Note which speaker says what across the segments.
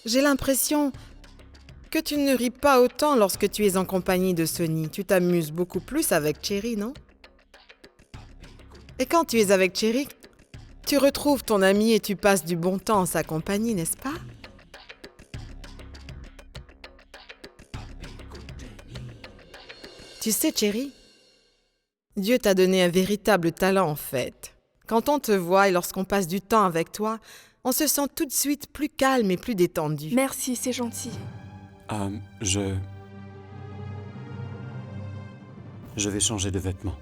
Speaker 1: J'ai l'impression que tu ne ris pas autant lorsque tu es en compagnie de Sonny. Tu t'amuses beaucoup plus avec Cherry, non? Et quand tu es avec Cherry, tu retrouves ton ami et tu passes du bon temps en sa compagnie, n'est-ce pas? Tu sais, Cherry, Dieu t'a donné un véritable talent en fait. Quand on te voit et lorsqu'on passe du temps avec toi, on se sent tout de suite plus calme et plus détendu.
Speaker 2: Merci, c'est gentil.
Speaker 3: Ah, je vais changer de vêtements.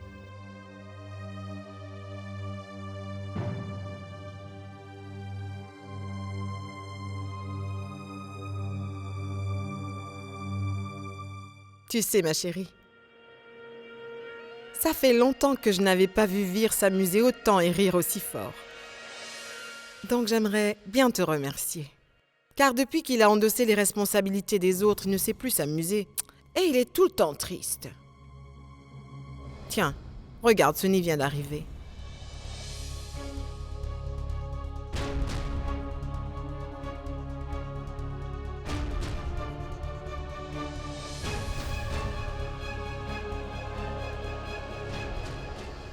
Speaker 1: Tu sais, ma chérie, ça fait longtemps que je n'avais pas vu Vir s'amuser autant et rire aussi fort. Donc j'aimerais bien te remercier. Car depuis qu'il a endossé les responsabilités des autres, il ne sait plus s'amuser. Et il est tout le temps triste. Tiens, regarde, Sonny vient d'arriver.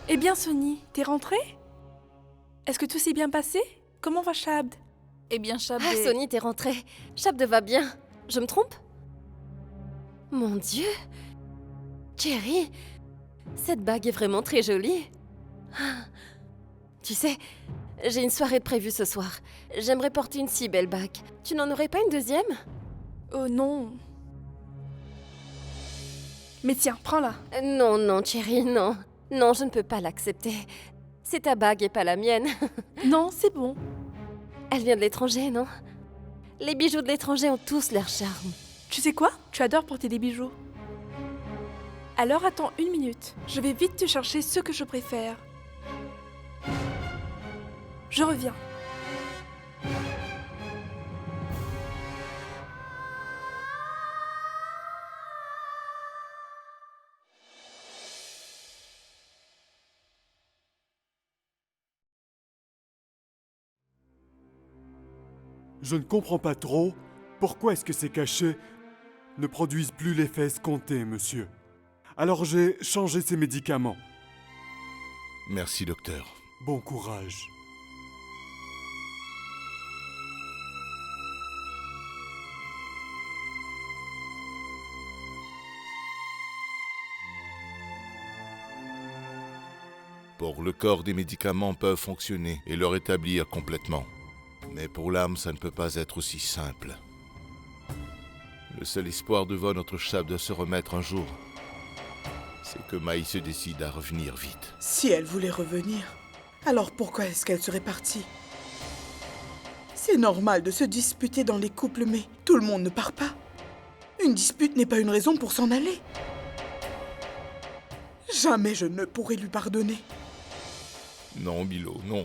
Speaker 2: Eh bien, Sonny, t'es rentrée? Est-ce que tout s'est bien passé? Comment va Shabd?
Speaker 4: Eh bien, Shabd
Speaker 5: Ah,
Speaker 4: est...
Speaker 5: Sonny, t'es rentrée. Shabd va bien. Je me trompe? Mon Dieu! Cherry, cette bague est vraiment très jolie. Ah, tu sais, j'ai une soirée de prévue ce soir. J'aimerais porter une si belle bague. Tu n'en aurais pas une deuxième?
Speaker 2: Oh non. Mais tiens, prends-la.
Speaker 5: Non, non, Cherry, non. Non, je ne peux pas l'accepter. C'est ta bague et pas la mienne.
Speaker 2: Non, c'est bon.
Speaker 5: Elle vient de l'étranger, non? Les bijoux de l'étranger ont tous leur charme.
Speaker 2: Tu sais quoi? Tu adores porter des bijoux. Alors attends 1 minute. Je vais vite te chercher ce que je préfère. Je reviens.
Speaker 6: Je ne comprends pas trop pourquoi est-ce que ces cachets ne produisent plus l'effet escompté, monsieur. Alors j'ai changé ces médicaments.
Speaker 7: Merci, docteur.
Speaker 6: Bon courage.
Speaker 7: Pour le corps, des médicaments peuvent fonctionner et le rétablir complètement. Mais pour l'âme, ça ne peut pas être aussi simple. Le seul espoir devant notre Shabd de se remettre un jour, c'est que Maï se décide à revenir vite.
Speaker 8: Si elle voulait revenir, alors pourquoi est-ce qu'elle serait partie? C'est normal de se disputer dans les couples, mais tout le monde ne part pas. Une dispute n'est pas une raison pour s'en aller. Jamais je ne pourrai lui pardonner.
Speaker 7: Non, Milo, non.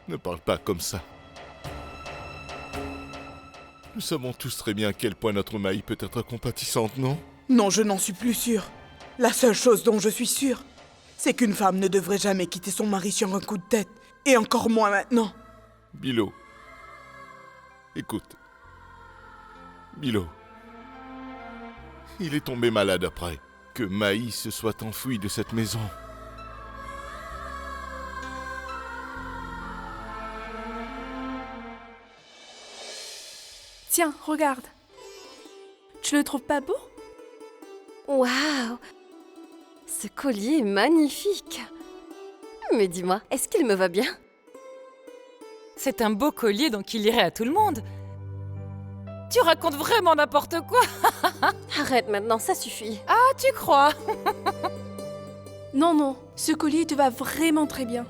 Speaker 7: Ne parle pas comme ça. Nous savons tous très bien à quel point notre Maï peut être compatissante, non?
Speaker 8: Non, je n'en suis plus sûre. La seule chose dont je suis sûre, c'est qu'une femme ne devrait jamais quitter son mari sur un coup de tête. Et encore moins maintenant.
Speaker 7: Milo. Écoute. Milo. Il est tombé malade après que Maï se soit enfui de cette maison.
Speaker 2: Tiens, regarde. Tu le trouves pas beau?
Speaker 5: Waouh! Ce collier est magnifique. Mais dis-moi, est-ce qu'il me va bien?
Speaker 4: C'est un beau collier, donc il irait à tout le monde. Tu racontes vraiment n'importe quoi.
Speaker 5: Arrête maintenant, ça suffit.
Speaker 4: Ah, tu crois?
Speaker 2: Non, non, ce collier te va vraiment très bien.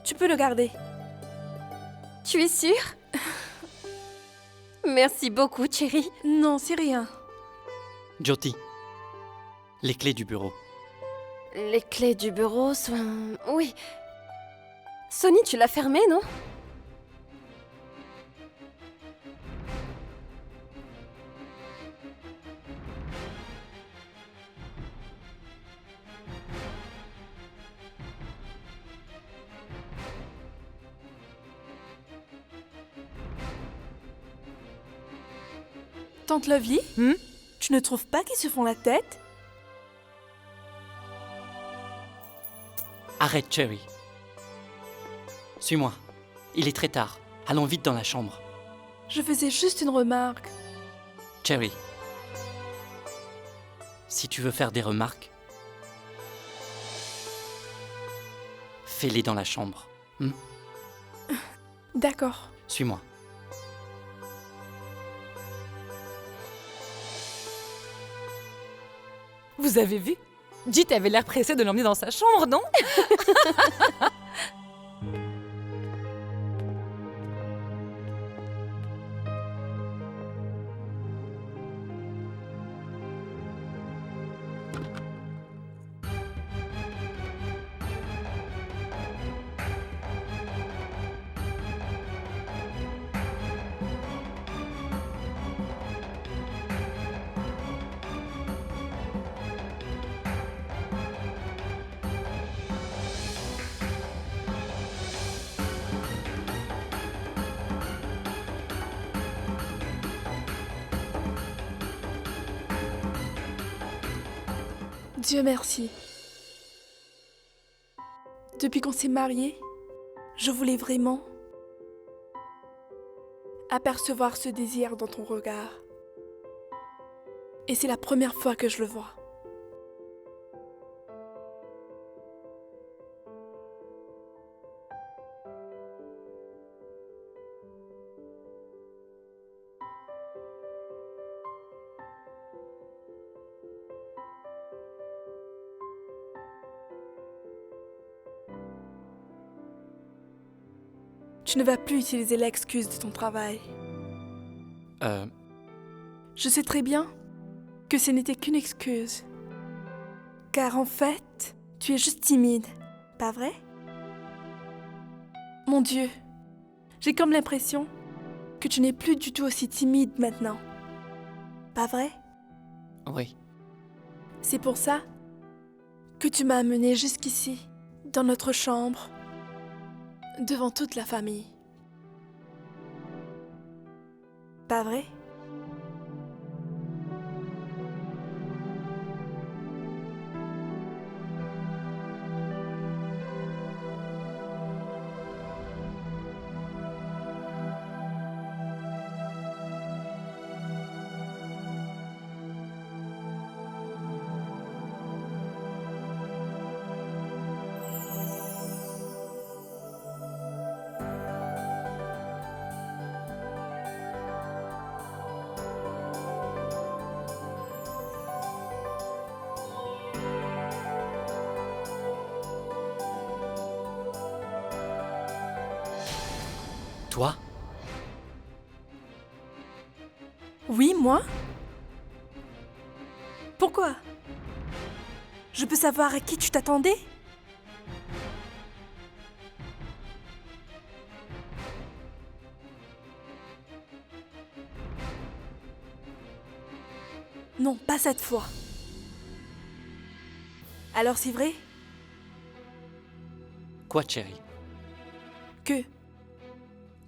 Speaker 2: Tu peux le garder.
Speaker 5: Tu es sûre? Merci beaucoup, Cherry.
Speaker 2: Non, c'est rien.
Speaker 9: Jyoti, les clés du bureau.
Speaker 5: Les clés du bureau sont... Oui. Sonny, tu l'as fermé, non?
Speaker 2: Tante Lovely,
Speaker 4: Hmm?
Speaker 2: tu ne trouves pas qu'ils se font la tête?
Speaker 9: Arrête, Cherry. Suis-moi. Il est très tard. Allons vite dans la chambre.
Speaker 2: Je faisais juste une remarque.
Speaker 9: Cherry. Si tu veux faire des remarques, fais-les dans la chambre.
Speaker 2: D'accord.
Speaker 9: Suis-moi.
Speaker 4: Vous avez vu? Jit avait l'air pressé de l'emmener dans sa chambre, non?
Speaker 2: Dieu merci. Depuis qu'on s'est mariés, je voulais vraiment apercevoir ce désir dans ton regard. Et c'est la première fois que je le vois. Tu ne vas plus utiliser l'excuse de ton travail. Je sais très bien que ce n'était qu'une excuse. Car en fait, tu es juste timide, pas vrai? Mon Dieu, j'ai comme l'impression que tu n'es plus du tout aussi timide maintenant. Pas vrai?
Speaker 9: Oui.
Speaker 2: C'est pour ça que tu m'as amené jusqu'ici, dans notre chambre, devant toute la famille. Pas vrai?
Speaker 9: Toi?
Speaker 2: Oui, moi? Pourquoi? Je peux savoir à qui tu t'attendais? Non, pas cette fois. Alors c'est vrai
Speaker 9: Quoi, Cherry?
Speaker 2: que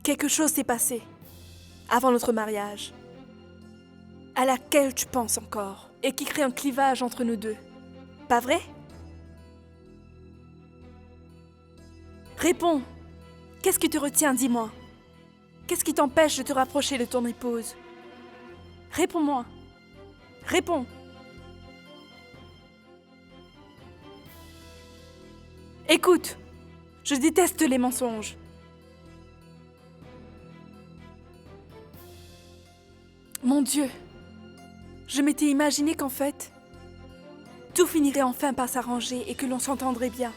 Speaker 2: quelque chose s'est passé avant notre mariage, à laquelle tu penses encore, et qui crée un clivage entre nous deux. Pas vrai? Réponds. Qu'est-ce qui te retient, dis-moi? Qu'est-ce qui t'empêche de te rapprocher de ton épouse? Réponds-moi. Réponds. Écoute, je déteste les mensonges. Mon Dieu, je m'étais imaginé qu'en fait, tout finirait enfin par s'arranger et que l'on s'entendrait bien.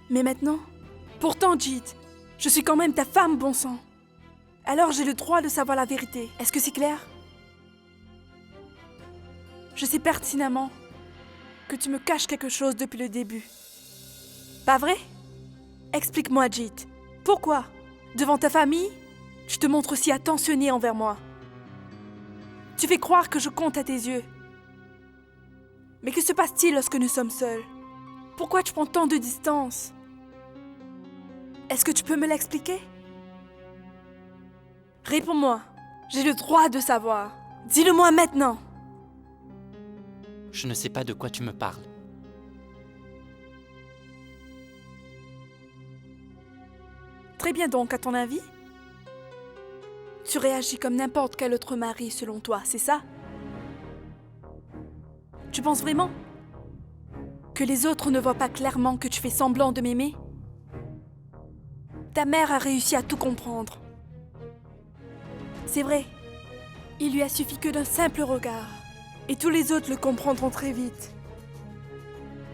Speaker 2: Mais maintenant, pourtant, Jit, je suis quand même ta femme, bon sang. Alors j'ai le droit de savoir la vérité. Est-ce que c'est clair? Je sais pertinemment que tu me caches quelque chose depuis le début. Pas vrai? Explique-moi, Jit. Pourquoi? Devant ta famille, tu te montres si attentionné envers moi. Tu fais croire que je compte à tes yeux. Mais que se passe-t-il lorsque nous sommes seuls? Pourquoi tu prends tant de distance? Est-ce que tu peux me l'expliquer? Réponds-moi. J'ai le droit de savoir. Dis-le-moi maintenant.
Speaker 9: Je ne sais pas de quoi tu me parles.
Speaker 2: Très bien donc, à ton avis? Tu réagis comme n'importe quel autre mari selon toi, c'est ça? Tu penses vraiment que les autres ne voient pas clairement que tu fais semblant de m'aimer? Ta mère a réussi à tout comprendre. C'est vrai, il lui a suffi que d'un simple regard. Et tous les autres le comprendront très vite.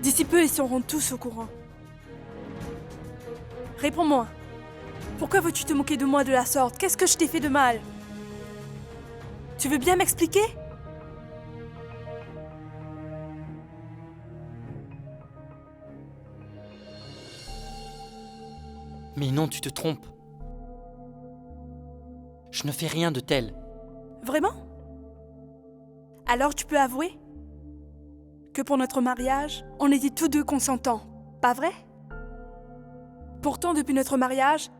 Speaker 2: D'ici peu, ils seront tous au courant. Réponds-moi. Pourquoi veux-tu te moquer de moi de la sorte? Qu'est-ce que je t'ai fait de mal? Tu veux bien m'expliquer?
Speaker 9: Mais non, tu te trompes. Je ne fais rien de tel.
Speaker 2: Vraiment? Alors tu peux avouer que pour notre mariage, on était tous deux consentants, pas vrai? Pourtant, depuis notre mariage,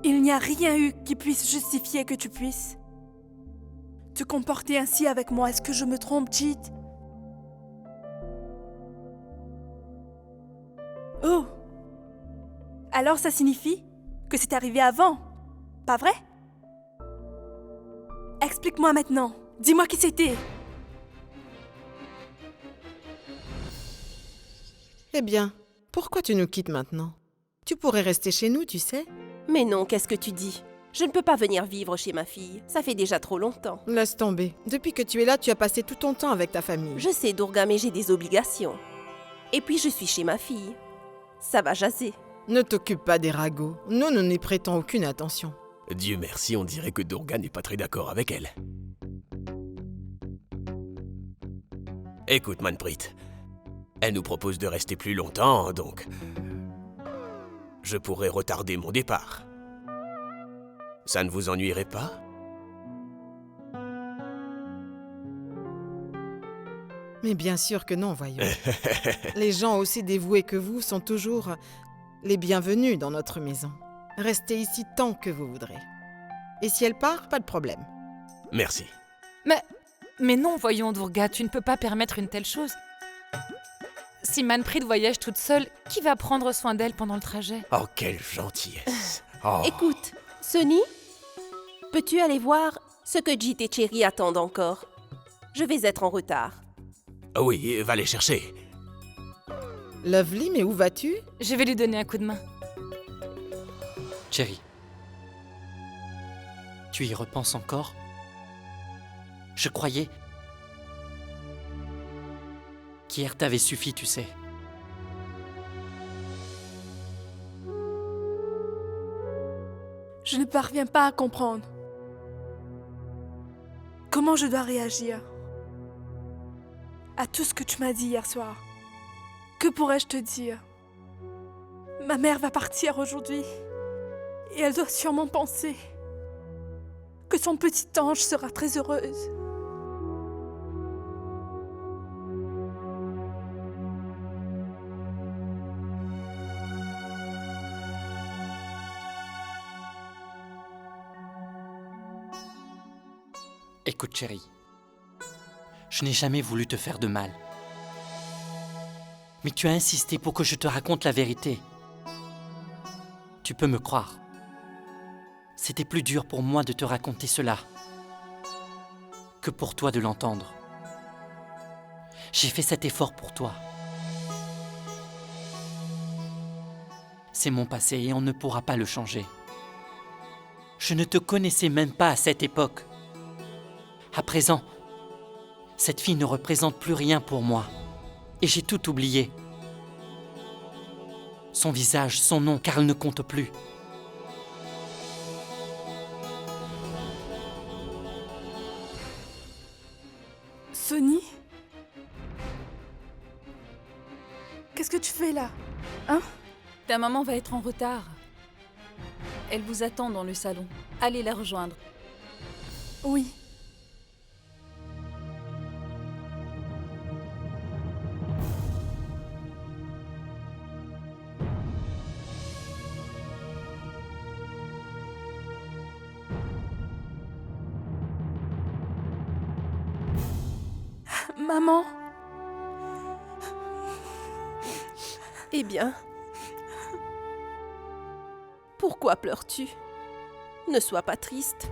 Speaker 2: il n'y a rien eu qui puisse justifier que tu puisses te comporter ainsi avec moi. Est-ce que je me trompe, Jeet? Oh! Alors ça signifie que c'est arrivé avant, pas vrai? Explique-moi maintenant. Dis-moi qui c'était.
Speaker 1: Eh bien, pourquoi tu nous quittes maintenant? Tu pourrais rester chez nous, tu sais.
Speaker 5: Mais non, qu'est-ce que tu dis? Je ne peux pas venir vivre chez ma fille. Ça fait déjà trop longtemps.
Speaker 1: Laisse tomber. Depuis que tu es là, tu as passé tout ton temps avec ta famille.
Speaker 5: Je sais, Durga, mais j'ai des obligations. Et puis je suis chez ma fille. Ça va jaser.
Speaker 1: Ne t'occupe pas des ragots. Nous n'y prêtons aucune attention.
Speaker 10: Dieu merci, on dirait que Durga n'est pas très d'accord avec elle. Écoute, Manpreet. Elle nous propose de rester plus longtemps, donc... je pourrais retarder mon départ. Ça ne vous ennuierait pas?
Speaker 1: Mais bien sûr que non, voyons. Les gens aussi dévoués que vous sont toujours les bienvenus dans notre maison. Restez ici tant que vous voudrez. Et si elle part, pas de problème.
Speaker 10: Merci.
Speaker 4: Mais non, voyons, Durga, tu ne peux pas permettre une telle chose. Si Manpreet voyage toute seule, qui va prendre soin d'elle pendant le trajet?
Speaker 10: Oh, quelle gentillesse. Oh.
Speaker 5: Écoute, Sonny, peux-tu aller voir ce que Jeet et Cherry attendent encore? Je vais être en retard.
Speaker 10: Oui, va les chercher.
Speaker 1: Lovely, mais où vas-tu?
Speaker 4: Je vais lui donner un coup de main.
Speaker 9: Cherry, tu y repenses encore? Je croyais qu'hier t'avait suffi, tu sais.
Speaker 2: Je ne parviens pas à comprendre. Comment je dois réagir à tout ce que tu m'as dit hier soir? Que pourrais-je te dire? Ma mère va partir aujourd'hui et elle doit sûrement penser que son petit ange sera très heureuse.
Speaker 9: Écoute, Cherry, je n'ai jamais voulu te faire de mal. Mais tu as insisté pour que je te raconte la vérité. Tu peux me croire. C'était plus dur pour moi de te raconter cela que pour toi de l'entendre. J'ai fait cet effort pour toi. C'est mon passé et on ne pourra pas le changer. Je ne te connaissais même pas à cette époque. À présent, cette fille ne représente plus rien pour moi. Et j'ai tout oublié. Son visage, son nom, car elle ne compte plus.
Speaker 2: Sonny? Qu'est-ce que tu fais là? Hein?
Speaker 11: Ta maman va être en retard. Elle vous attend dans le salon. Allez la rejoindre.
Speaker 2: Oui. Maman,
Speaker 12: Eh bien, pourquoi pleures-tu? Ne sois pas triste.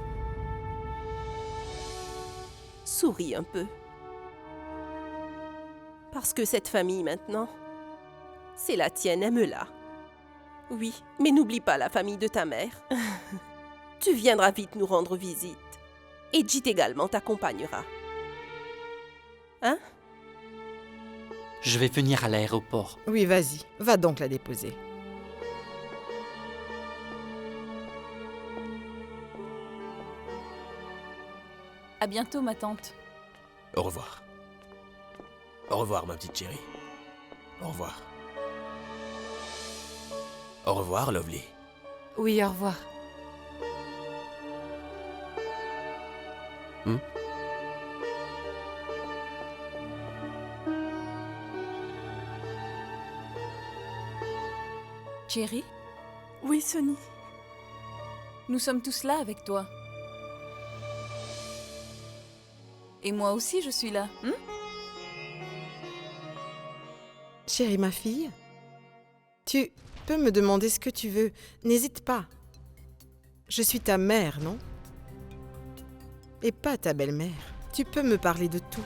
Speaker 12: Souris un peu. Parce que cette famille maintenant, c'est la tienne, aime-la. Oui, mais n'oublie pas la famille de ta mère. Tu viendras vite nous rendre visite. Et Jit également t'accompagnera. Hein?
Speaker 9: Je vais venir à l'aéroport.
Speaker 1: Oui, vas-y, va donc la déposer.
Speaker 11: À bientôt, ma tante.
Speaker 10: Au revoir. Au revoir, ma petite chérie. Au revoir. Au revoir, Lovely.
Speaker 4: Oui, au revoir.
Speaker 11: Chérie,
Speaker 2: oui, Sonny.
Speaker 11: nous sommes tous là avec toi. Et moi aussi, je suis là.
Speaker 1: Chérie, ma fille, tu peux me demander ce que tu veux. N'hésite pas. Je suis ta mère, non? Et pas ta belle-mère. Tu peux me parler de tout.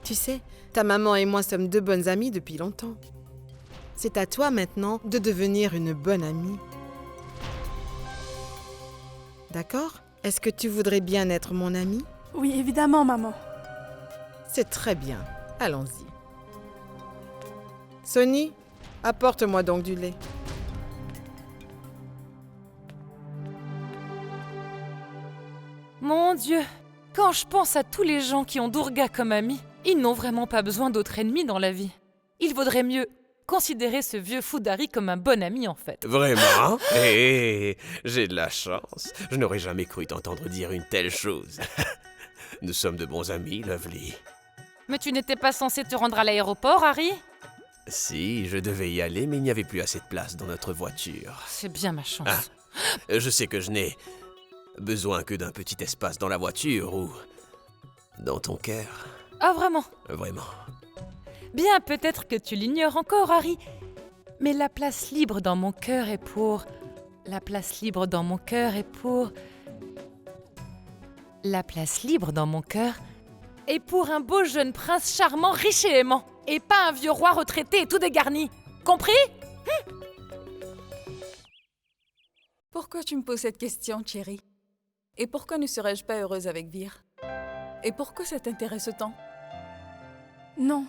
Speaker 1: Tu sais, ta maman et moi sommes deux bonnes amies depuis longtemps. C'est à toi maintenant de devenir une bonne amie. D'accord? Est-ce que tu voudrais bien être mon amie?
Speaker 2: Oui, évidemment, maman.
Speaker 1: C'est très bien. Allons-y. Sonny, apporte-moi donc du lait.
Speaker 4: Mon Dieu, quand je pense à tous les gens qui ont Durga comme amie, ils n'ont vraiment pas besoin d'autres ennemis dans la vie. Il vaudrait mieux considérer ce vieux fou d'Harry comme un bon ami en fait.
Speaker 10: Vraiment? Hé, j'ai de la chance. Je n'aurais jamais cru t'entendre dire une telle chose. Nous sommes de bons amis, Lovely.
Speaker 4: Mais tu n'étais pas censé te rendre à l'aéroport, Harry?
Speaker 10: Si, je devais y aller, mais il n'y avait plus assez de place dans notre voiture.
Speaker 4: C'est bien ma chance.
Speaker 10: Je sais que je n'ai besoin que d'un petit espace dans la voiture ou dans ton cœur.
Speaker 4: Ah vraiment?
Speaker 10: Vraiment.
Speaker 4: Bien, peut-être que tu l'ignores encore, Harry. Mais la place libre dans mon cœur est pour... La place libre dans mon cœur est pour... La place libre dans mon cœur est pour un beau jeune prince charmant, riche et aimant. Et pas un vieux roi retraité et tout dégarni. Compris?
Speaker 11: Pourquoi tu me poses cette question, chérie? Et pourquoi ne serais-je pas heureuse avec Vir? Et pourquoi ça t'intéresse autant?
Speaker 2: Non.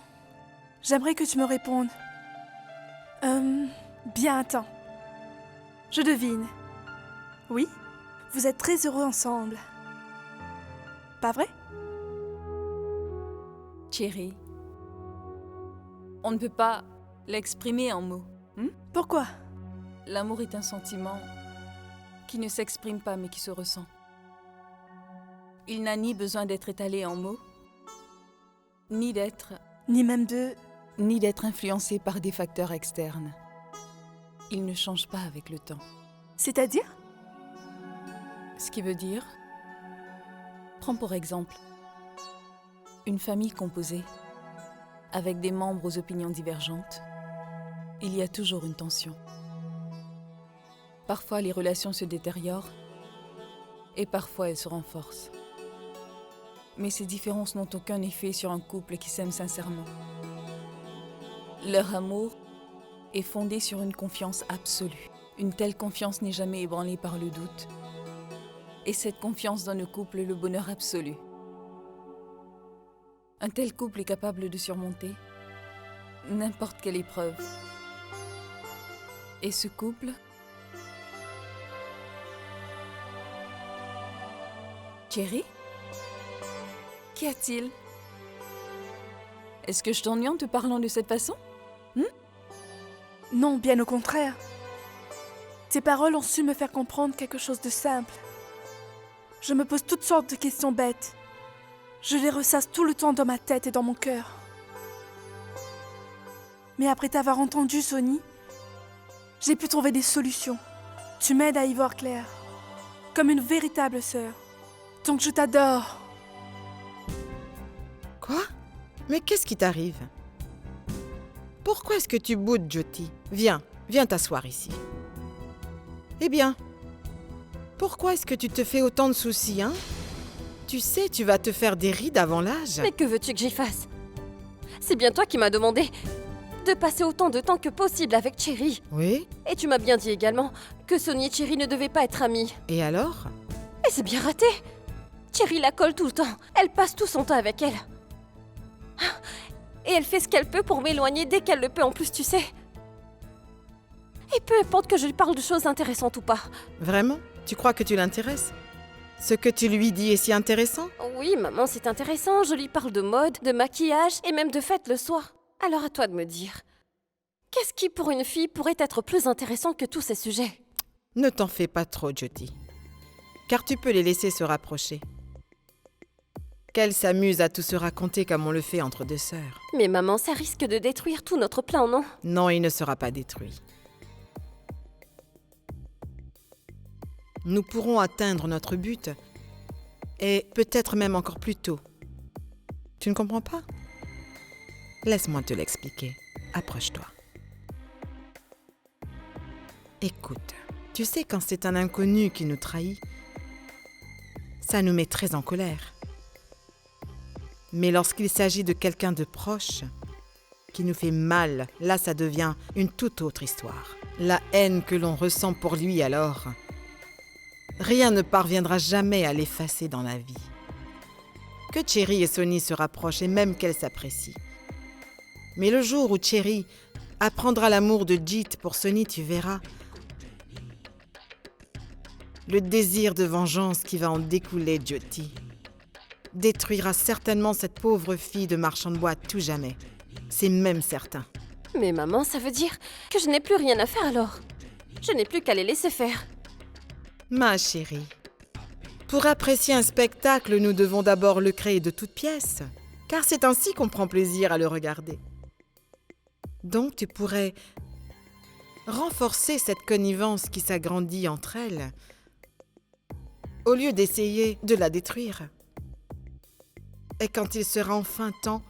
Speaker 2: J'aimerais que tu me répondes. Bien, attends. Je devine. Oui, vous êtes très heureux ensemble. Pas vrai?
Speaker 11: Chérie, on ne peut pas l'exprimer en mots.
Speaker 2: Pourquoi?
Speaker 11: L'amour est un sentiment qui ne s'exprime pas mais qui se ressent. Il n'a ni besoin d'être étalé en mots, ni d'être influencé par des facteurs externes. Il ne change pas avec le temps.
Speaker 2: C'est-à-dire?
Speaker 11: Ce qui veut dire, prends pour exemple une famille composée avec des membres aux opinions divergentes. Il y a toujours une tension. Parfois, les relations se détériorent et parfois elles se renforcent. Mais ces différences n'ont aucun effet sur un couple qui s'aime sincèrement. Leur amour est fondé sur une confiance absolue. Une telle confiance n'est jamais ébranlée par le doute. Et cette confiance donne au couple le bonheur absolu. Un tel couple est capable de surmonter n'importe quelle épreuve. Et ce couple... Chérie? Qu'y a-t-il? Est-ce que je t'ennuie en te parlant de cette façon?
Speaker 2: Non, bien au contraire. Tes paroles ont su me faire comprendre quelque chose de simple. Je me pose toutes sortes de questions bêtes. Je les ressasse tout le temps dans ma tête et dans mon cœur. Mais après t'avoir entendu, Sonny, j'ai pu trouver des solutions. Tu m'aides à y voir clair, comme une véritable sœur. Donc je t'adore.
Speaker 1: Quoi? Mais qu'est-ce qui t'arrive? Pourquoi est-ce que tu boudes, Jyoti? Viens t'asseoir ici. Eh bien, pourquoi est-ce que tu te fais autant de soucis, hein? Tu sais, tu vas te faire des rides avant l'âge.
Speaker 5: Mais que veux-tu que j'y fasse? C'est bien toi qui m'as demandé de passer autant de temps que possible avec Cherry.
Speaker 1: Oui?
Speaker 5: Et tu m'as bien dit également que Sonny et Cherry ne devaient pas être amis.
Speaker 1: Et alors?
Speaker 5: Et c'est bien raté. Cherry la colle tout le temps. Elle passe tout son temps avec elle. Et elle fait ce qu'elle peut pour m'éloigner dès qu'elle le peut en plus, tu sais. Et peu importe que je lui parle de choses intéressantes ou pas.
Speaker 1: Vraiment? Tu crois que tu l'intéresses? Ce que tu lui dis est si intéressant?
Speaker 5: Oui, maman, c'est intéressant. Je lui parle de mode, de maquillage et même de fête le soir. Alors à toi de me dire. Qu'est-ce qui, pour une fille, pourrait être plus intéressant que tous ces sujets?
Speaker 1: Ne t'en fais pas trop, Jyoti. Car tu peux les laisser se rapprocher. Qu'elles s'amusent à tout se raconter comme on le fait entre deux sœurs.
Speaker 5: Mais maman, ça risque de détruire tout notre plan, non?
Speaker 1: Non, il ne sera pas détruit. Nous pourrons atteindre notre but, et peut-être même encore plus tôt. Tu ne comprends pas? Laisse-moi te l'expliquer. Approche-toi. Écoute, tu sais quand c'est un inconnu qui nous trahit, ça nous met très en colère. Mais lorsqu'il s'agit de quelqu'un de proche, qui nous fait mal, là ça devient une toute autre histoire. La haine que l'on ressent pour lui alors, rien ne parviendra jamais à l'effacer dans la vie. Que Cherry et Sonny se rapprochent et même qu'elles s'apprécient. Mais le jour où Cherry apprendra l'amour de Jit pour Sonny, tu verras le désir de vengeance qui va en découler, Jyoti, détruira certainement cette pauvre fille de marchand de bois à tout jamais. C'est même certain.
Speaker 5: Mais maman, ça veut dire que je n'ai plus rien à faire alors. Je n'ai plus qu'à les laisser faire.
Speaker 1: Ma chérie, pour apprécier un spectacle, nous devons d'abord le créer de toutes pièces, car c'est ainsi qu'on prend plaisir à le regarder. Donc tu pourrais renforcer cette connivence qui s'agrandit entre elles, au lieu d'essayer de la détruire. Et quand il sera enfin temps,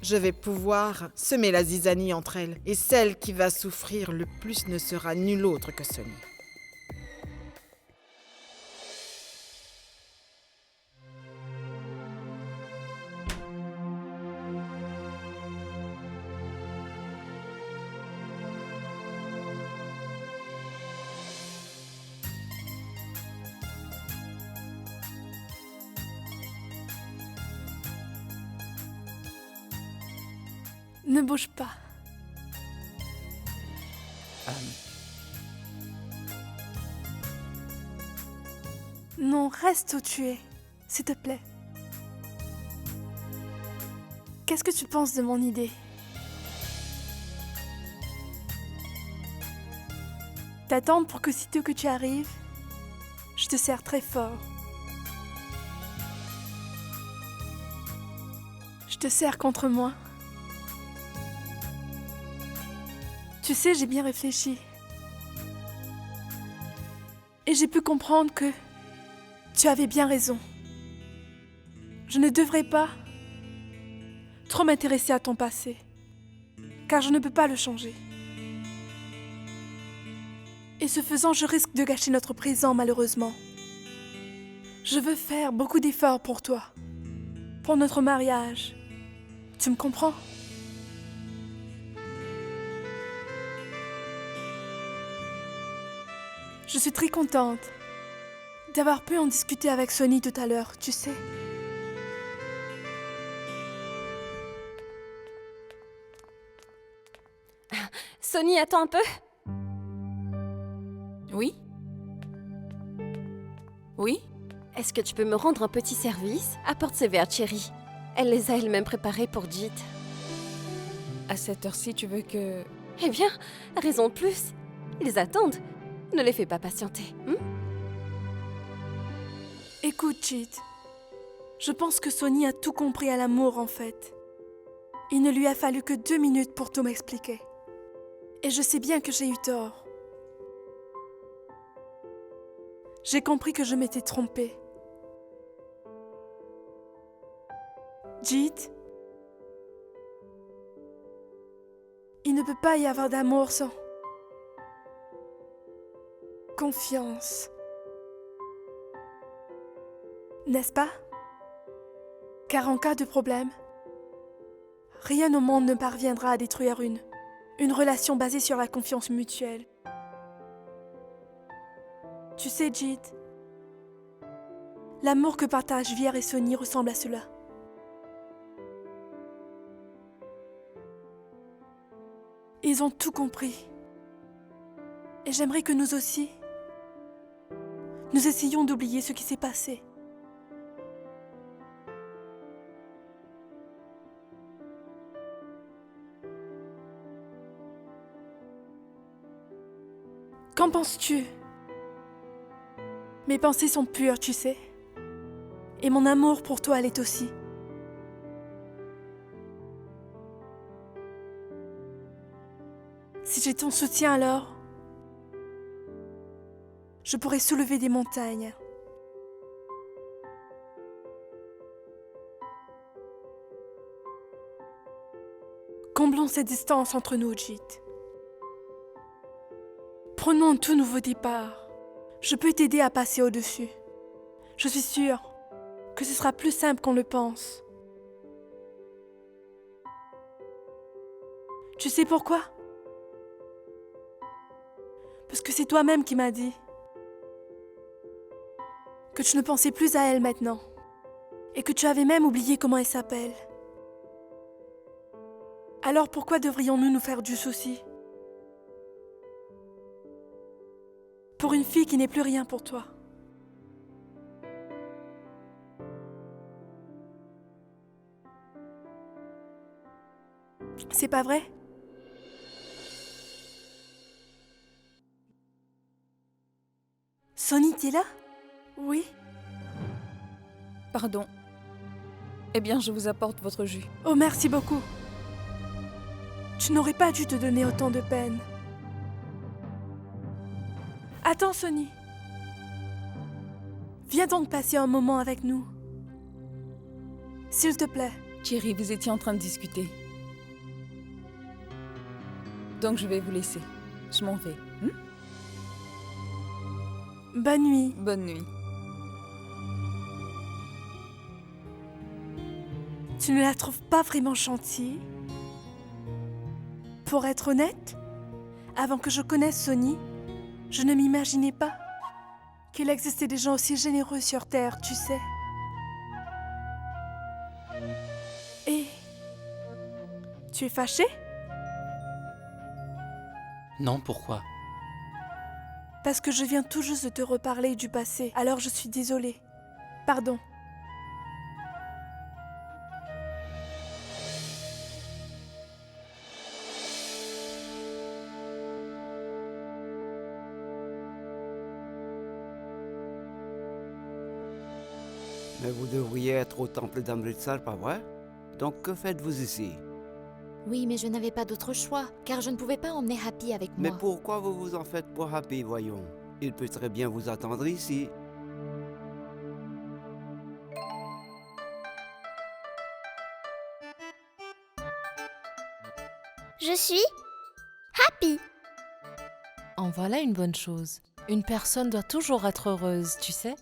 Speaker 1: je vais pouvoir semer la zizanie entre elles, et celle qui va souffrir le plus ne sera nulle autre que Sonny.
Speaker 2: Ne bouge pas. Non, reste où tu es, s'il te plaît. Qu'est-ce que tu penses de mon idée? T'attendre pour qu'aussitôt que tu arrives, je te serre très fort. Je te serre contre moi. Tu sais, j'ai bien réfléchi. Et j'ai pu comprendre que tu avais bien raison. Je ne devrais pas trop m'intéresser à ton passé, car je ne peux pas le changer. Et ce faisant, je risque de gâcher notre présent, malheureusement. Je veux faire beaucoup d'efforts pour toi, pour notre mariage. Tu me comprends? Je suis très contente d'avoir pu en discuter avec Sonny tout à l'heure, tu sais.
Speaker 5: Sonny, attends un peu.
Speaker 11: Oui? Oui?
Speaker 5: Est-ce que tu peux me rendre un petit service? Apporte ces verres, Cherry. Elle les a elle-même préparés pour Jit.
Speaker 11: À cette heure-ci, tu veux que...
Speaker 5: Eh bien, raison de plus. Ils attendent. Ne les fais pas patienter.
Speaker 2: Écoute, Jit. Je pense que Sonny a tout compris à l'amour, en fait. Il ne lui a fallu que 2 minutes pour tout m'expliquer. Et je sais bien que j'ai eu tort. J'ai compris que je m'étais trompée. Jit, il ne peut pas y avoir d'amour sans confiance. N'est-ce pas? Car en cas de problème, rien au monde ne parviendra à détruire une relation basée sur la confiance mutuelle. Tu sais, Jit, l'amour que partagent Vier et Sonny ressemble à cela. Ils ont tout compris. Et j'aimerais que nous aussi, nous essayions d'oublier ce qui s'est passé. Qu'en penses-tu? Mes pensées sont pures, tu sais. Et mon amour pour toi l'est aussi. Si j'ai ton soutien alors, je pourrais soulever des montagnes. Comblons cette distance entre nous, Jit. Prenons un tout nouveau départ. Je peux t'aider à passer au-dessus. Je suis sûre que ce sera plus simple qu'on le pense. Tu sais pourquoi? Parce que c'est toi-même qui m'as dit que tu ne pensais plus à elle maintenant et que tu avais même oublié comment elle s'appelle. Alors pourquoi devrions-nous nous faire du souci? Pour une fille qui n'est plus rien pour toi. C'est pas vrai? Sonny, t'es là? Oui.
Speaker 11: Pardon. Eh bien, je vous apporte votre jus.
Speaker 2: Oh, merci beaucoup. Tu n'aurais pas dû te donner autant de peine. Attends, Sonny. Viens donc passer un moment avec nous. S'il te plaît.
Speaker 11: Cherry, vous étiez en train de discuter. Donc je vais vous laisser. Je m'en vais.
Speaker 2: Bonne nuit.
Speaker 11: Bonne nuit.
Speaker 2: Tu ne la trouves pas vraiment gentille? Pour être honnête, avant que je connaisse Sonny, je ne m'imaginais pas qu'il existait des gens aussi généreux sur Terre, tu sais. Et... tu es fâché?
Speaker 9: Non, pourquoi?
Speaker 2: Parce que je viens tout juste de te reparler du passé, alors je suis désolée. Pardon.
Speaker 13: Mais vous devriez être au temple d'Amritsar, pas vrai? Donc que faites-vous ici?
Speaker 14: Oui, mais je n'avais pas d'autre choix, car je ne pouvais pas emmener Happy avec moi.
Speaker 13: Mais pourquoi vous vous en faites pour Happy, voyons? Il peut très bien vous attendre ici.
Speaker 15: Je suis Happy.
Speaker 4: En voilà une bonne chose. Une personne doit toujours être heureuse, tu sais.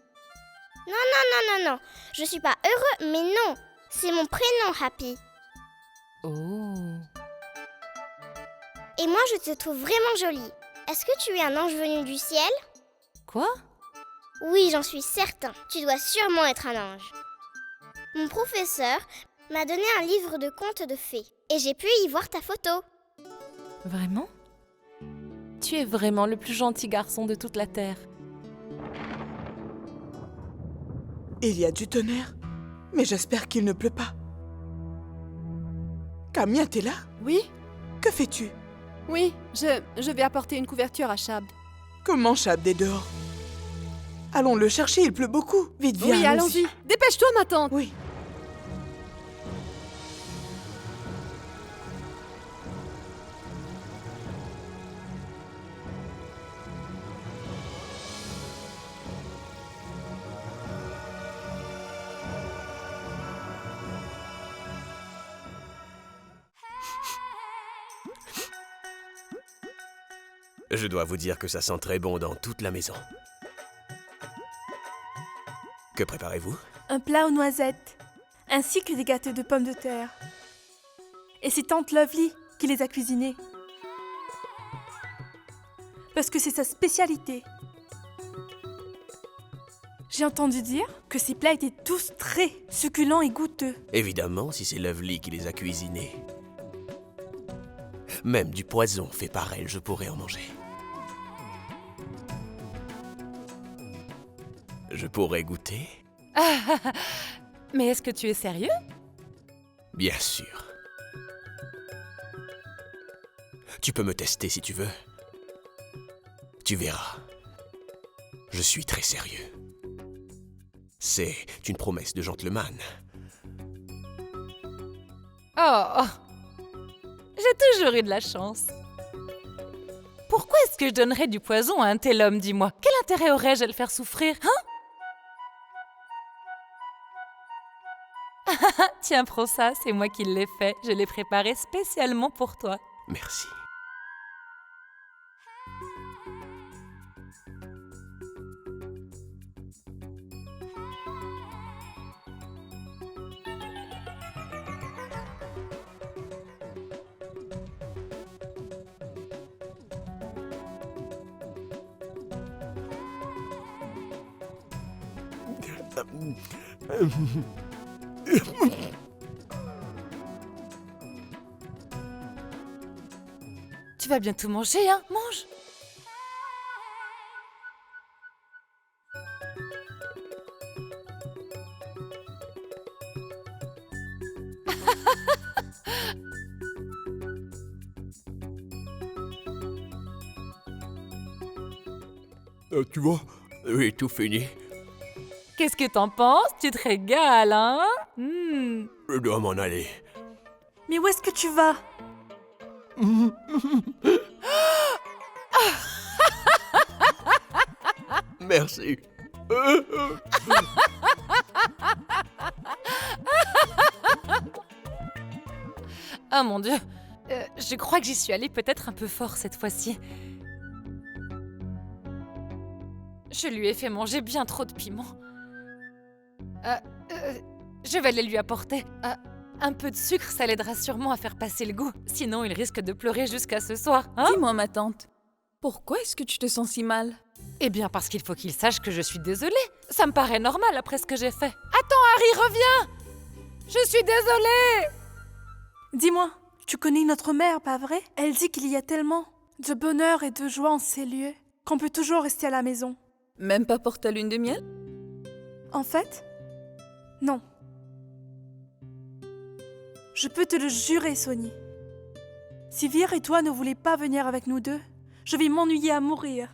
Speaker 15: Non, je suis pas heureux, mais non, c'est mon prénom Happy.
Speaker 4: Oh.
Speaker 15: Et moi je te trouve vraiment jolie. Est-ce que tu es un ange venu du ciel?
Speaker 4: Quoi?
Speaker 15: Oui, j'en suis certain, tu dois sûrement être un ange. Mon professeur m'a donné un livre de contes de fées, et j'ai pu y voir ta photo.
Speaker 4: Vraiment? Tu es vraiment le plus gentil garçon de toute la Terre.
Speaker 8: Il y a du tonnerre, mais j'espère qu'il ne pleut pas. Camia, t'es là?
Speaker 16: Oui?
Speaker 8: Que fais-tu?
Speaker 16: Oui, je vais apporter une couverture à Shab.
Speaker 8: Comment Shab est dehors? Allons le chercher, il pleut beaucoup. Vite, viens,
Speaker 16: Oui, allons-y. Dépêche-toi, ma tante.
Speaker 8: Oui.
Speaker 10: Je dois vous dire que ça sent très bon dans toute la maison. Que préparez-vous?
Speaker 2: Un plat aux noisettes, ainsi que des gâteaux de pommes de terre. Et c'est tante Lovely qui les a cuisinés. Parce que c'est sa spécialité. J'ai entendu dire que ces plats étaient tous très succulents et goûteux.
Speaker 10: Évidemment, si c'est Lovely qui les a cuisinés. Même du poison fait par elle, je pourrais en manger. Je pourrais goûter?
Speaker 4: Mais est-ce que tu es sérieux?
Speaker 10: Bien sûr. Tu peux me tester si tu veux. Tu verras. Je suis très sérieux. C'est une promesse de gentleman.
Speaker 4: Oh, j'ai toujours eu de la chance. Pourquoi est-ce que je donnerais du poison à un tel homme, dis-moi? Quel intérêt aurais-je à le faire souffrir, hein? Tiens, prends ça, c'est moi qui l'ai fait. Je l'ai préparé spécialement pour toi.
Speaker 10: Merci.
Speaker 4: Tu vas bien tout manger, hein? Mange!
Speaker 10: Tu vois? Oui, tout fini.
Speaker 4: Qu'est-ce que t'en penses? Tu te régales, hein?
Speaker 10: Je dois m'en aller.
Speaker 2: Mais où est-ce que tu vas?
Speaker 10: Merci.
Speaker 4: Oh mon Dieu, je crois que j'y suis allée peut-être un peu fort cette fois-ci. Je lui ai fait manger bien trop de piment. Je vais aller lui apporter. Un peu de sucre, ça l'aidera sûrement à faire passer le goût. Sinon, il risque de pleurer jusqu'à ce soir. Hein?
Speaker 11: Dis-moi, ma tante, pourquoi est-ce que tu te sens si mal?
Speaker 4: Eh bien, parce qu'il faut qu'il sache que je suis désolée. Ça me paraît normal après ce que j'ai fait. Attends, Harry, reviens! Je suis désolée!
Speaker 2: Dis-moi, tu connais notre mère, pas vrai? Elle dit qu'il y a tellement de bonheur et de joie en ces lieux qu'on peut toujours rester à la maison.
Speaker 11: Même pas pour ta lune de miel?
Speaker 2: En fait, non. Je peux te le jurer, Sonny. Si Vir et toi ne voulez pas venir avec nous deux, je vais m'ennuyer à mourir.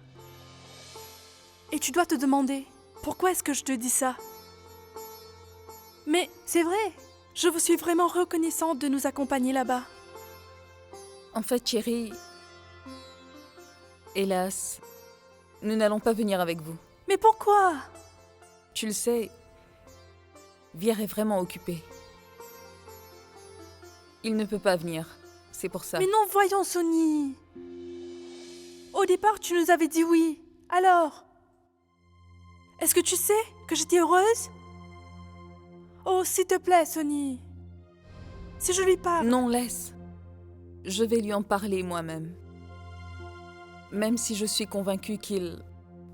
Speaker 2: Et tu dois te demander, pourquoi est-ce que je te dis ça? Mais c'est vrai, je vous suis vraiment reconnaissante de nous accompagner là-bas.
Speaker 11: En fait, chérie, hélas, nous n'allons pas venir avec vous.
Speaker 2: Mais pourquoi?
Speaker 11: Tu le sais, Vir est vraiment occupé. Il ne peut pas venir, c'est pour ça.
Speaker 2: Mais non, voyons, Sonny. Au départ, tu nous avais dit oui. Alors? Est-ce que tu sais que j'étais heureuse? Oh, s'il te plaît, Sonny. Si je lui parle...
Speaker 11: Non, laisse. Je vais lui en parler moi-même. Même si je suis convaincue qu'il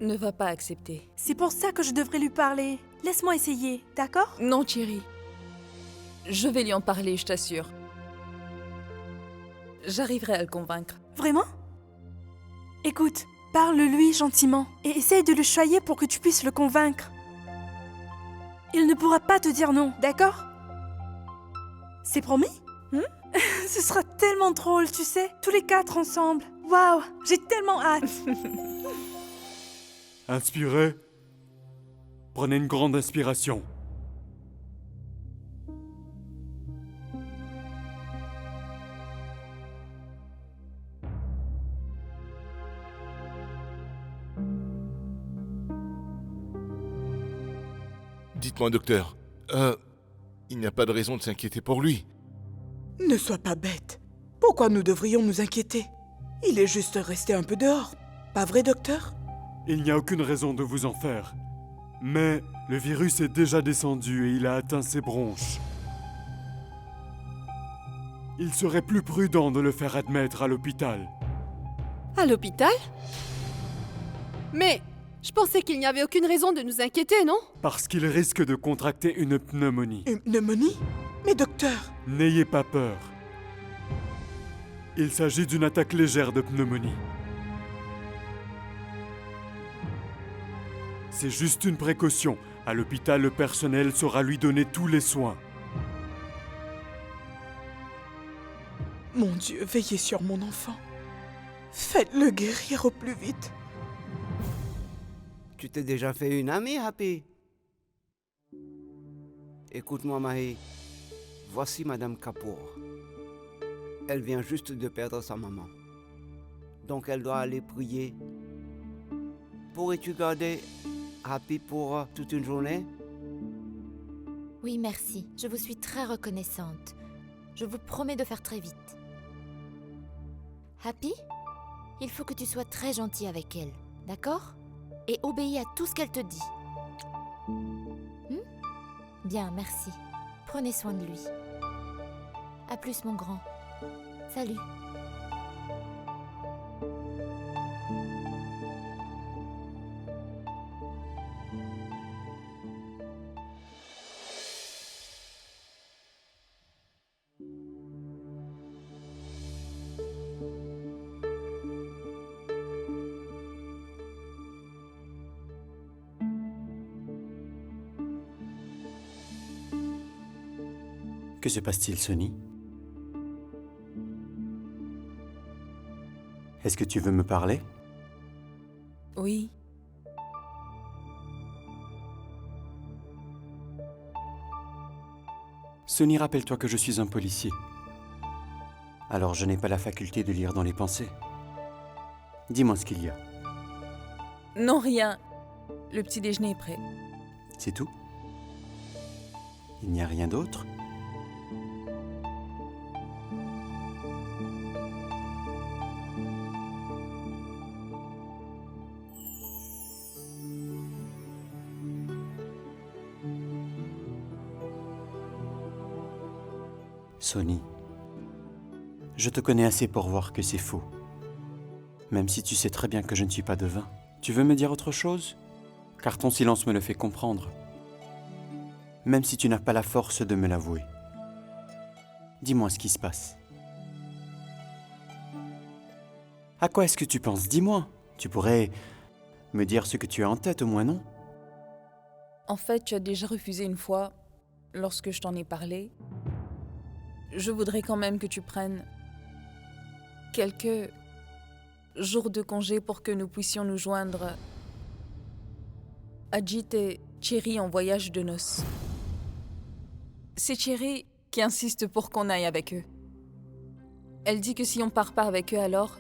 Speaker 11: ne va pas accepter.
Speaker 2: C'est pour ça que je devrais lui parler. Laisse-moi essayer, d'accord?
Speaker 11: Non, chérie. Je vais lui en parler, je t'assure. J'arriverai à le convaincre.
Speaker 2: Vraiment? Écoute, parle-lui gentiment et essaye de le choyer pour que tu puisses le convaincre. Il ne pourra pas te dire non, d'accord? C'est promis? Ce sera tellement drôle, tu sais, tous les quatre ensemble. Waouh, j'ai tellement hâte.
Speaker 6: Inspirez. Prenez une grande inspiration.
Speaker 7: Dites-moi, docteur, il n'y a pas de raison de s'inquiéter pour lui.
Speaker 8: Ne sois pas bête. Pourquoi nous devrions nous inquiéter? Il est juste resté un peu dehors, Pas vrai, docteur?
Speaker 6: Il n'y a aucune raison de vous en faire. Mais le virus est déjà descendu et il a atteint ses bronches. Il serait plus prudent de le faire admettre à l'hôpital.
Speaker 16: À l'hôpital? Mais je pensais qu'il n'y avait aucune raison de nous inquiéter, non?
Speaker 6: Parce qu'il risque de contracter une pneumonie.
Speaker 8: Une pneumonie? Mais docteur...
Speaker 6: N'ayez pas peur. Il s'agit d'une attaque légère de pneumonie. C'est juste une précaution. À l'hôpital, le personnel saura lui donner tous les soins.
Speaker 8: Mon Dieu, veillez sur mon enfant. Faites-le guérir au plus vite.
Speaker 13: Tu t'es déjà fait une amie, Happy? Écoute-moi, Mahi. Voici Madame Kapoor. Elle vient juste de perdre sa maman. Donc elle doit aller prier. Pourrais-tu garder Happy pour toute une journée?
Speaker 14: Oui, merci. Je vous suis très reconnaissante. Je vous promets de faire très vite. Happy, il faut que tu sois très gentil avec elle, d'accord? Et obéis à tout ce qu'elle te dit. Bien, merci. Prenez soin de lui. À plus, mon grand. Salut.
Speaker 3: Que se passe-t-il, Sonny? Est-ce que tu veux me parler?
Speaker 11: Oui.
Speaker 3: Sonny, rappelle-toi que je suis un policier. Alors je n'ai pas la faculté de lire dans les pensées. Dis-moi ce qu'il y a.
Speaker 11: Non, rien. Le petit déjeuner est prêt.
Speaker 3: C'est tout? Il n'y a rien d'autre? Sonny, je te connais assez pour voir que c'est faux. Même si tu sais très bien que je ne suis pas devin. Tu veux me dire autre chose? Car ton silence me le fait comprendre. Même si tu n'as pas la force de me l'avouer. Dis-moi ce qui se passe. À quoi est-ce que tu penses? Dis-moi. Tu pourrais me dire ce que tu as en tête, au moins, non?
Speaker 11: En fait, tu as déjà refusé une fois, lorsque je t'en ai parlé. Je voudrais quand même que tu prennes quelques jours de congé pour que nous puissions nous joindre Ajit et Cherry en voyage de noces. C'est Cherry qui insiste pour qu'on aille avec eux. Elle dit que si on part pas avec eux alors,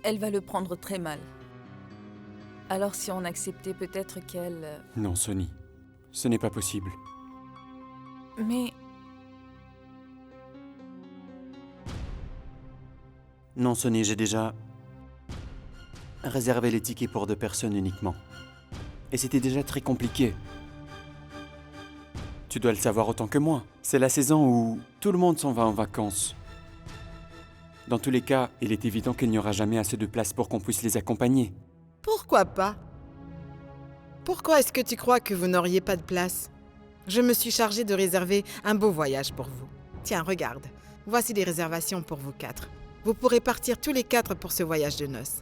Speaker 11: elle va le prendre très mal. Alors si on acceptait peut-être qu'elle...
Speaker 3: Non, Sonny, ce n'est pas possible.
Speaker 11: Mais...
Speaker 3: Non, Sonny, j'ai déjà réservé les tickets pour 2 personnes uniquement. Et c'était déjà très compliqué. Tu dois le savoir autant que moi. C'est la saison où tout le monde s'en va en vacances. Dans tous les cas, il est évident qu'il n'y aura jamais assez de place pour qu'on puisse les accompagner.
Speaker 1: Pourquoi pas? Pourquoi est-ce que tu crois que vous n'auriez pas de place? Je me suis chargée de réserver un beau voyage pour vous. Tiens, regarde. Voici les réservations pour vous 4. Vous pourrez partir tous les 4 pour ce voyage de noces.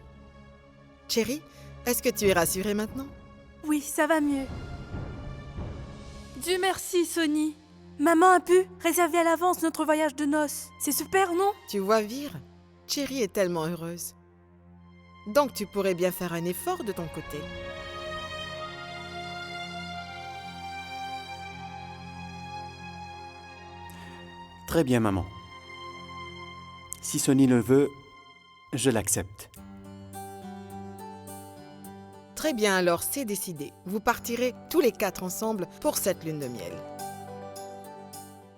Speaker 1: Cherry, est-ce que tu es rassurée maintenant?
Speaker 2: Oui, ça va mieux. Dieu merci, Sonny. Maman a pu réserver à l'avance notre voyage de noces. C'est super, non?
Speaker 1: Tu vois, Vire, Cherry est tellement heureuse. Donc tu pourrais bien faire un effort de ton côté.
Speaker 3: Très bien, maman. Si Sonny le veut, je l'accepte.
Speaker 1: Très bien, alors c'est décidé. Vous partirez tous les 4 ensemble pour cette lune de miel.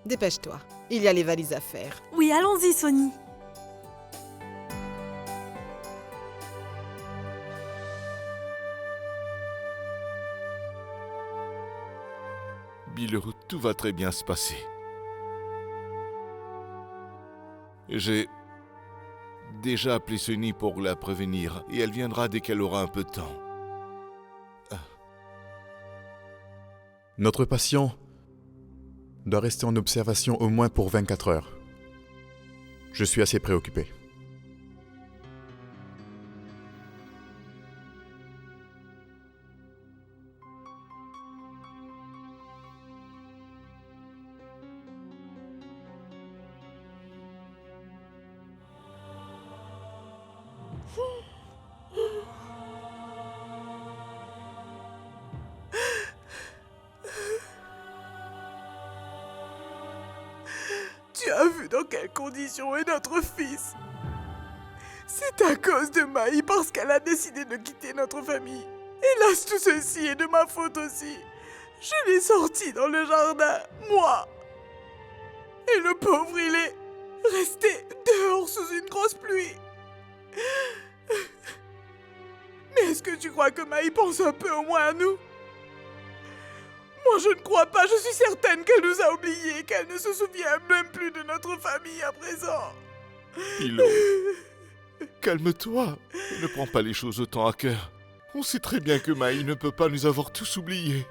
Speaker 1: Dépêche-toi, il y a les valises à faire.
Speaker 2: Oui, allons-y, Sonny.
Speaker 7: Bilo, tout va très bien se passer. J'ai déjà appelé Sunny pour la prévenir et elle viendra dès qu'elle aura un peu de temps.
Speaker 17: Notre patient doit rester en observation au moins pour 24 heures. Je suis assez préoccupé.
Speaker 8: Tu as vu dans quelles conditions est notre fils. C'est à cause de Maï parce qu'elle a décidé de quitter notre famille. Hélas, tout ceci est de ma faute aussi. Je l'ai sorti dans le jardin, moi. Et le pauvre, il est resté dehors sous une grosse pluie. Mais est-ce que tu crois que Maï pense un peu au moins à nous? Moi, je ne crois pas. Je suis certaine qu'elle nous a oubliés, qu'elle ne se souvient même plus de notre famille à présent.
Speaker 7: Bilo, calme-toi. Ne prends pas les choses autant à cœur. On sait très bien que Maï ne peut pas nous avoir tous oubliés.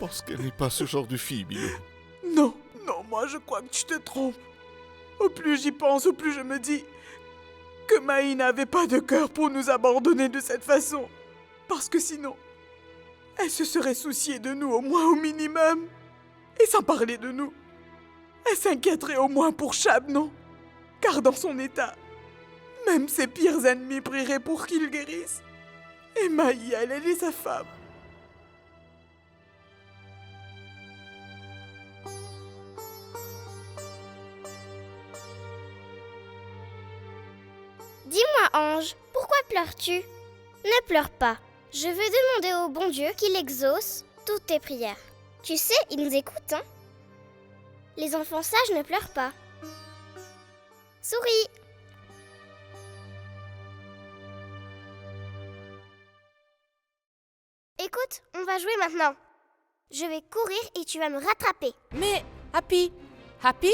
Speaker 7: Parce qu'elle n'est pas ce genre de fille, Bilo.
Speaker 8: Non, moi je crois que tu te trompes. Au plus j'y pense, au plus je me dis que Maï n'avait pas de cœur pour nous abandonner de cette façon. Parce que sinon, elle se serait souciée de nous au moins au minimum. Et sans parler de nous, elle s'inquiéterait au moins pour Chab, non? Car dans son état, même ses pires ennemis prieraient pour qu'il guérisse. Et Maï, elle est sa femme.
Speaker 15: Dis-moi, Ange, pourquoi pleures-tu? Ne pleure pas. Je veux demander au bon Dieu qu'il exauce toutes tes prières. Tu sais, il nous écoute, hein? Les enfants sages ne pleurent pas. Souris! Écoute, on va jouer maintenant. Je vais courir et tu vas me rattraper.
Speaker 2: Mais, Happy! Happy?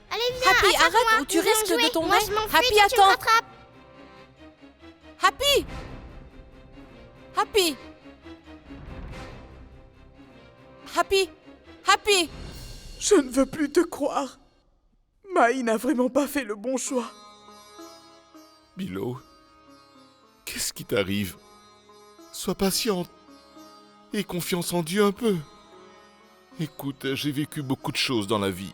Speaker 15: Allez, viens,
Speaker 2: Happy,
Speaker 15: attrape-moi.
Speaker 2: arrête ou tu
Speaker 15: Nous allons
Speaker 2: risques
Speaker 15: jouer.
Speaker 2: de tomber.
Speaker 15: Moi, je m'enfuis,
Speaker 2: Happy,
Speaker 15: toi, tu me
Speaker 2: attends.
Speaker 15: rattrapes.
Speaker 2: Happy! Happy! Happy! Happy!
Speaker 8: Je ne veux plus te croire. Maï n'a vraiment pas fait le bon choix.
Speaker 7: Bilo, qu'est-ce qui t'arrive? Sois patiente. Aie confiance en Dieu un peu. Écoute, j'ai vécu beaucoup de choses dans la vie.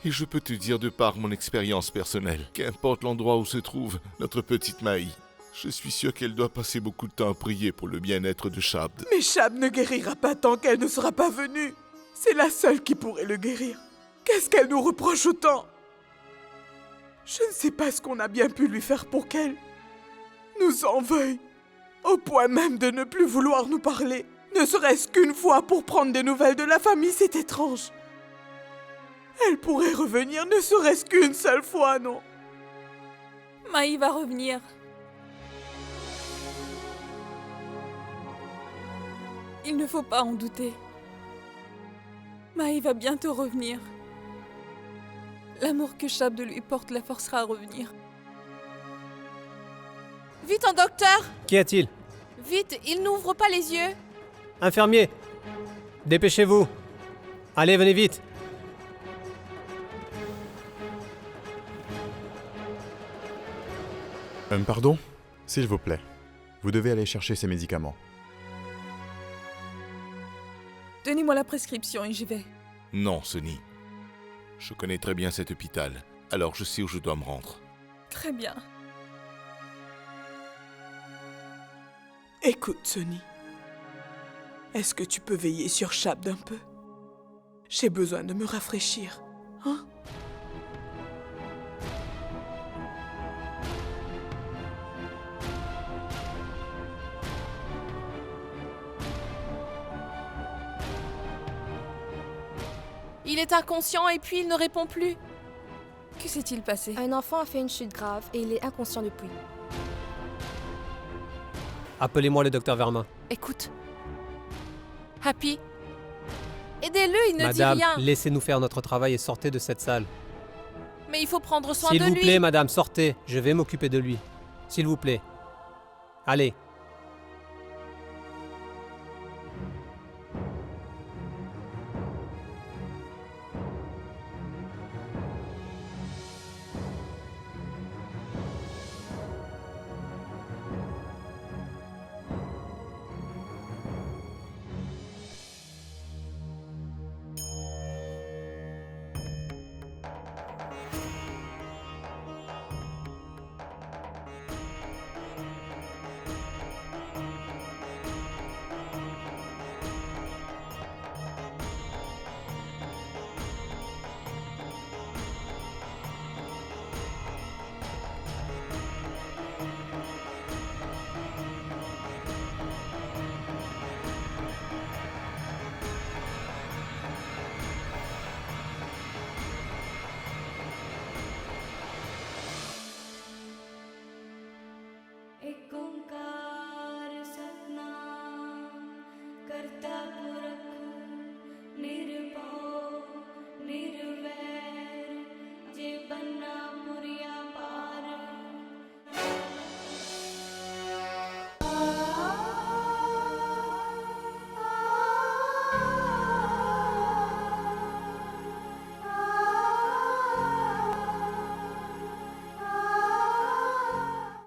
Speaker 7: Et je peux te dire de par mon expérience personnelle, qu'importe l'endroit où se trouve notre petite Maï, je suis sûr qu'elle doit passer beaucoup de temps à prier pour le bien-être de Chab.
Speaker 8: Mais Chab ne guérira pas tant qu'elle ne sera pas venue. C'est la seule qui pourrait le guérir. Qu'est-ce qu'elle nous reproche autant? Je ne sais pas ce qu'on a bien pu lui faire pour qu'elle nous en veuille, au point même de ne plus vouloir nous parler. Ne serait-ce qu'une fois pour prendre des nouvelles de la famille, c'est étrange. Elle pourrait revenir ne serait-ce qu'une seule fois, non?
Speaker 11: Maï va revenir. Il ne faut pas en douter. Maï va bientôt revenir. L'amour que Chab lui porte la forcera à revenir.
Speaker 2: Vite, un docteur!
Speaker 18: Qu'y a-t-il?
Speaker 2: Vite, il n'ouvre pas les yeux.
Speaker 18: Infirmier, dépêchez-vous. Allez, venez vite.
Speaker 17: Pardon? S'il vous plaît. Vous devez aller chercher ces médicaments.
Speaker 11: Donnez-moi la prescription et j'y vais.
Speaker 7: Non, Sunny. Je connais très bien cet hôpital, alors je sais où je dois me rendre.
Speaker 11: Très bien.
Speaker 8: Écoute, Sunny. Est-ce que tu peux veiller sur Chab d'un peu? J'ai besoin de me rafraîchir, hein?
Speaker 2: Il est inconscient et puis il ne répond plus. Que s'est-il passé?
Speaker 19: Un enfant a fait une chute grave et il est inconscient depuis.
Speaker 18: Appelez-moi le docteur Verma.
Speaker 4: Écoute. Happy. Aidez-le, il ne
Speaker 18: Madame,
Speaker 4: dit rien.
Speaker 18: laissez-nous faire notre travail et sortez de cette salle.
Speaker 4: Mais il faut prendre soin
Speaker 18: S'il
Speaker 4: de
Speaker 18: vous
Speaker 4: lui.
Speaker 18: plaît, madame, sortez. Je vais m'occuper de lui. S'il vous plaît. Allez.
Speaker 20: E con calma